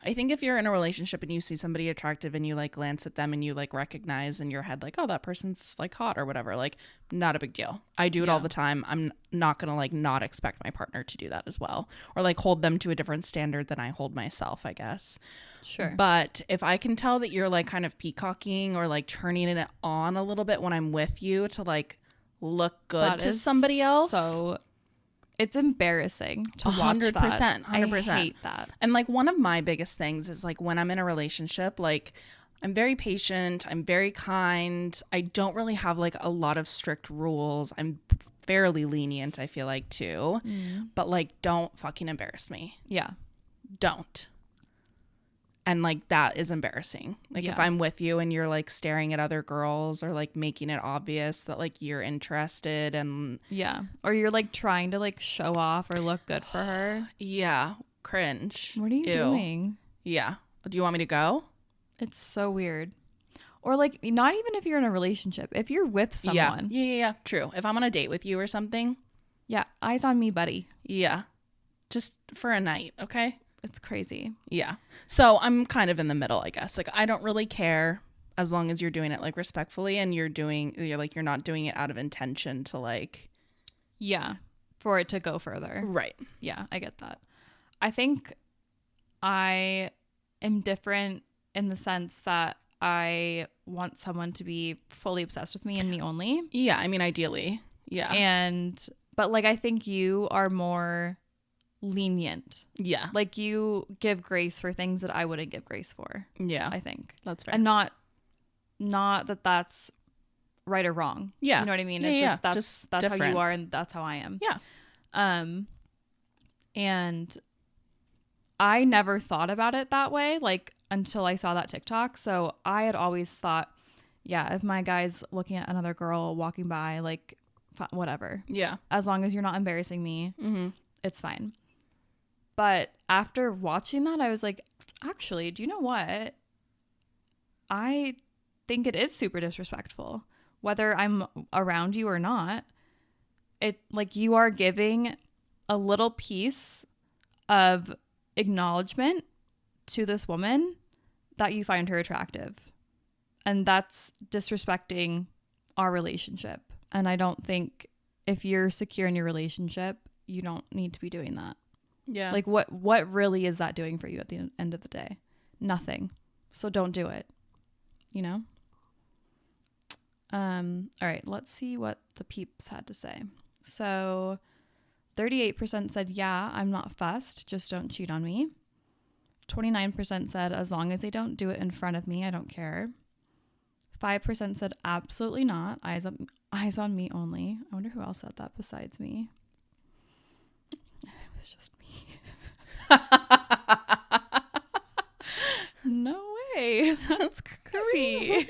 I think if you're in a relationship and you see somebody attractive and you like glance at them and you like recognize in your head like, oh, that person's like hot or whatever, like not a big deal. I do it all the time. I'm not gonna like not expect my partner to do that as well, or like hold them to a different standard than I hold myself, I guess. Sure. But if I can tell that you're like kind of peacocking or like turning it on a little bit when I'm with you to like look good to somebody else, so it's embarrassing to watch 100%, that. 100%. I hate that. And like one of my biggest things is like when I'm in a relationship, like I'm very patient, I'm very kind. I don't really have like a lot of strict rules. I'm fairly lenient, I feel like too. But like don't fucking embarrass me. Yeah. Don't. And like that is embarrassing. Like if I'm with you and you're like staring at other girls or like making it obvious that like you're interested and or you're like trying to like show off or look good for her. Cringe. What are you doing? Yeah. Do you want me to go? It's so weird. Or like not even if you're in a relationship, if you're with someone. Yeah. True. If I'm on a date with you or something. Yeah. Eyes on me, buddy. Yeah. Just for a night. Okay. It's crazy. Yeah. So I'm kind of in the middle, I guess. Like I don't really care as long as you're doing it like respectfully and you're not doing it out of intention to like. Yeah. For it to go further. Right. Yeah. I get that. I think I am different in the sense that I want someone to be fully obsessed with me and me only. Yeah. I mean, ideally. Yeah. But like, I think you are more lenient. Yeah. Like you give grace for things that I wouldn't give grace for. Yeah. I think. That's fair. And not that that's right or wrong. Yeah. You know what I mean? Yeah, It's just that's different. how you are and that's how I am. Yeah. And I never thought about it that way, like until I saw that TikTok. So I had always thought, yeah, if my guy's looking at another girl walking by, like whatever. Yeah. As long as you're not embarrassing me, it's fine. But after watching that, I was like, actually, do you know what? I think it is super disrespectful, whether I'm around you or not. It like you are giving a little piece of acknowledgement to this woman that you find her attractive. And that's disrespecting our relationship. And I don't think if you're secure in your relationship, you don't need to be doing that. Yeah. Like what really is that doing for you at the end of the day? Nothing. So don't do it. You know? All right, let's see what the peeps had to say. So 38% said, yeah, I'm not fussed, just don't cheat on me. 29% said, as long as they don't do it in front of me, I don't care. 5% said, absolutely not, eyes on me only. I wonder who else said that besides me. It was just me. No way. That's crazy.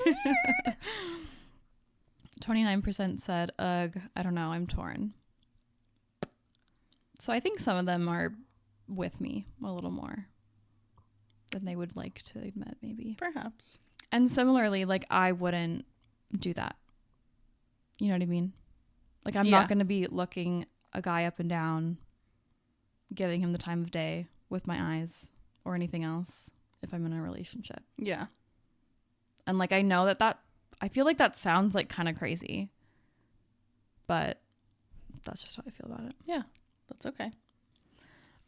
29% said, ugh, I don't know, I'm torn. So I think some of them are with me a little more than they would like to admit, maybe. Perhaps. And similarly, like, I wouldn't do that. You know what I mean? Like, I'm not going to be looking a guy up and down, giving him the time of day with my eyes or anything else if I'm in a relationship. Yeah. And, like, I know that I feel like that sounds, like, kind of crazy. But that's just how I feel about it. Yeah. That's okay.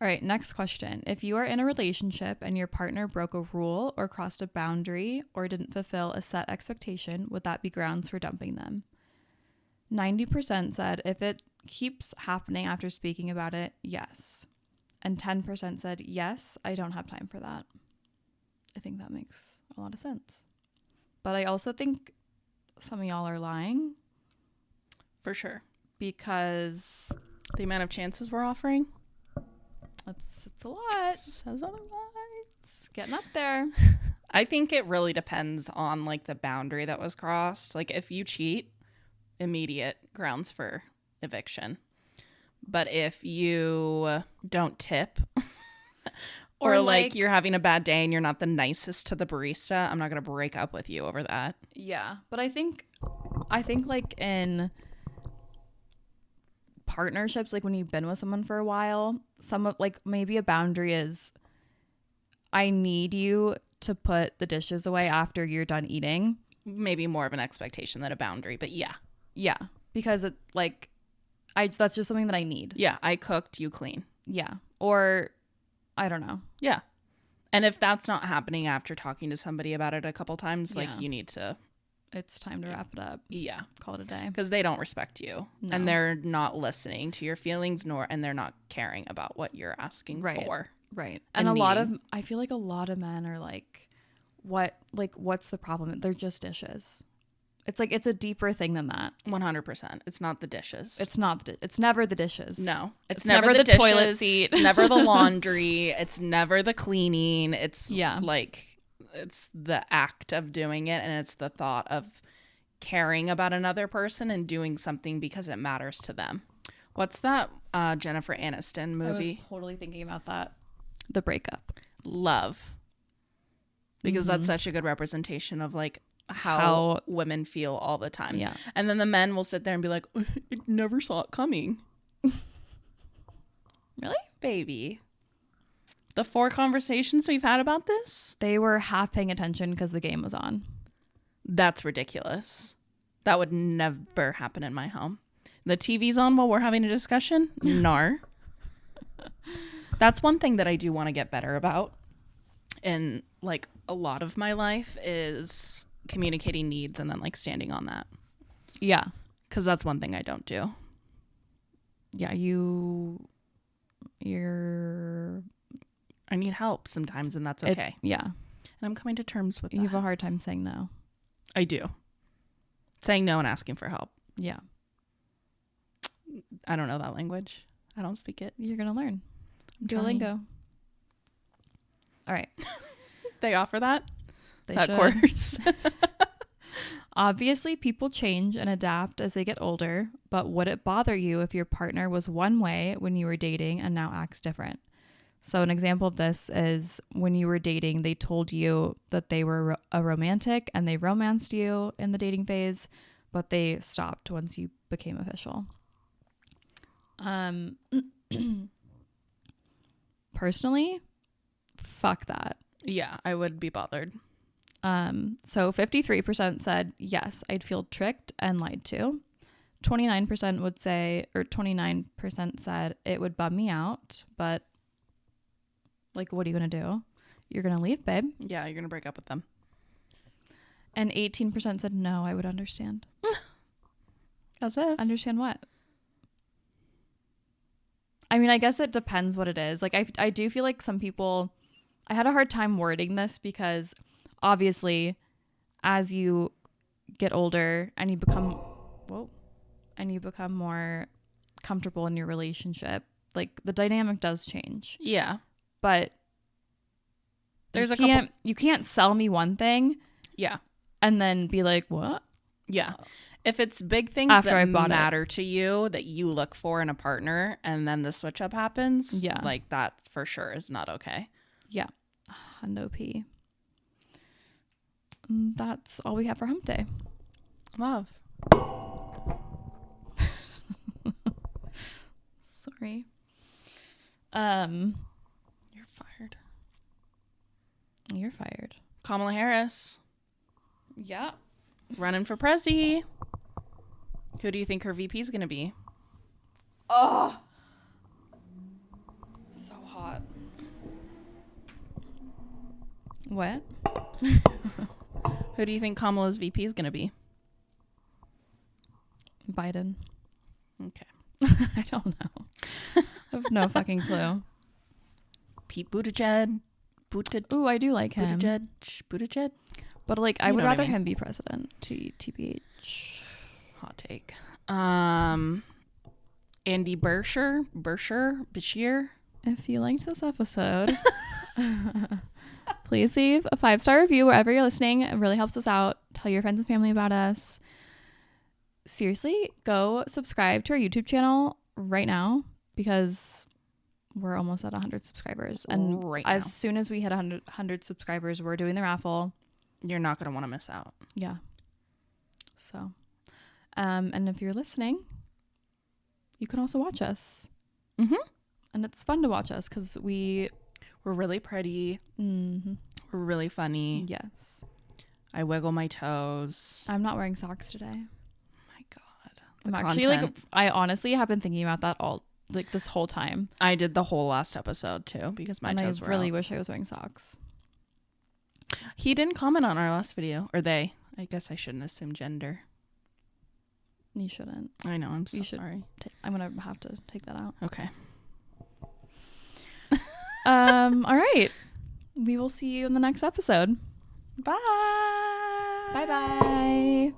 All right, next question. If you are in a relationship and your partner broke a rule or crossed a boundary or didn't fulfill a set expectation, would that be grounds for dumping them? 90% said if it keeps happening after speaking about it, yes. And 10% said, yes, I don't have time for that. I think that makes a lot of sense. But I also think some of y'all are lying. For sure. Because the amount of chances we're offering? It's a lot. Says otherwise. It's getting up there. I think it really depends on like the boundary that was crossed. Like if you cheat, immediate grounds for eviction. But if you don't tip or like you're having a bad day and you're not the nicest to the barista, I'm not going to break up with you over that. Yeah. But I think like in partnerships, like when you've been with someone for a while, some of like maybe a boundary is I need you to put the dishes away after you're done eating. Maybe more of an expectation than a boundary, but yeah. Yeah. Because it like that's just something that I need. Yeah, I cooked, you clean. Yeah. Or I don't know. Yeah. And if that's not happening after talking to somebody about it a couple times, like you need to. It's time to wrap it up. Yeah. Call it a day. Because they don't respect you. No. And they're not listening to your feelings and they're not caring about what you're asking for. Right. And I feel like a lot of men are like, what's the problem? They're just dishes. It's like, it's a deeper thing than that. 100%. It's not the dishes. It's never the dishes. No. It's never the dishes, toilet seat. It's never the laundry. It's never the cleaning. It's like, it's the act of doing it. And it's the thought of caring about another person and doing something because it matters to them. What's that Jennifer Aniston movie? I was totally thinking about that. The Breakup. Love. Because that's such a good representation of like how women feel all the time. Yeah. And then the men will sit there and be like, I never saw it coming. Really? Baby. The 4 conversations we've had about this? They were half paying attention because the game was on. That's ridiculous. That would never happen in my home. The TV's on while we're having a discussion? Nar. That's one thing that I do want to get better about in like a lot of my life is communicating needs and then like standing on that. Yeah. Because that's one thing I don't do. Yeah, you're... I need help sometimes and that's okay. Yeah. And I'm coming to terms with that. You have a hard time saying no. I do. Saying no and asking for help. Yeah. I don't know that language. I don't speak it. You're going to learn. Duolingo. All right. They offer that? That should. Course. Obviously, people change and adapt as they get older, but would it bother you if your partner was one way when you were dating and now acts different? So an example of this is when you were dating, they told you that they were a romantic and they romanced you in the dating phase, but they stopped once you became official. Personally, fuck that. Yeah, I would be bothered. So 53% said, yes, I'd feel tricked and lied to. 29% would say, or 29% said it would bum me out, but like, what are you going to do? You're going to leave, babe. Yeah, you're going to break up with them. And 18% said, no, I would understand. As if. Understand what? I mean, I guess it depends what it is. Like, I do feel like some people, I had a hard time wording this because obviously as you get older and you become more comfortable in your relationship, like the dynamic does change. Yeah. But you can't sell me one thing. Yeah. And then be like, what? Yeah. If it's big things After that matter to you that you look for in a partner and then the switch up happens, like that for sure is not okay. Yeah. Hundo P. That's all we have for Hump Day. Love. Sorry. You're fired. You're fired. Kamala Harris. Yeah. Running for prezi. Who do you think her VP is going to be? Oh. So hot. What? Who do you think Kamala's VP is going to be? Biden. Okay. I don't know. I have no fucking clue. Pete Buttigieg. Ooh, I do like him. Buttigieg. But like, I would rather him be president. TBH. Hot take. Andy Bashir. if you liked this episode, please leave a 5-star review wherever you're listening. It really helps us out. Tell your friends and family about us. Seriously, go subscribe to our YouTube channel right now because we're almost at 100 subscribers. And as soon as we hit 100 subscribers, we're doing the raffle. You're not going to want to miss out. Yeah. So, and if you're listening, you can also watch us. Mm-hmm. And it's fun to watch us because we're really pretty. Mm-hmm. We're really funny. Yes. I wiggle my toes. I'm not wearing socks today. My God. I'm actually I honestly have been thinking about that all this whole time. I did the whole last episode too because my toes were I really out. wish I was wearing socks. He didn't comment on our last video, or they. I guess I shouldn't assume gender. You shouldn't. I know. I'm so sorry. I'm gonna have to take that out. Okay. All right. We will see you in the next episode. Bye. Bye-bye.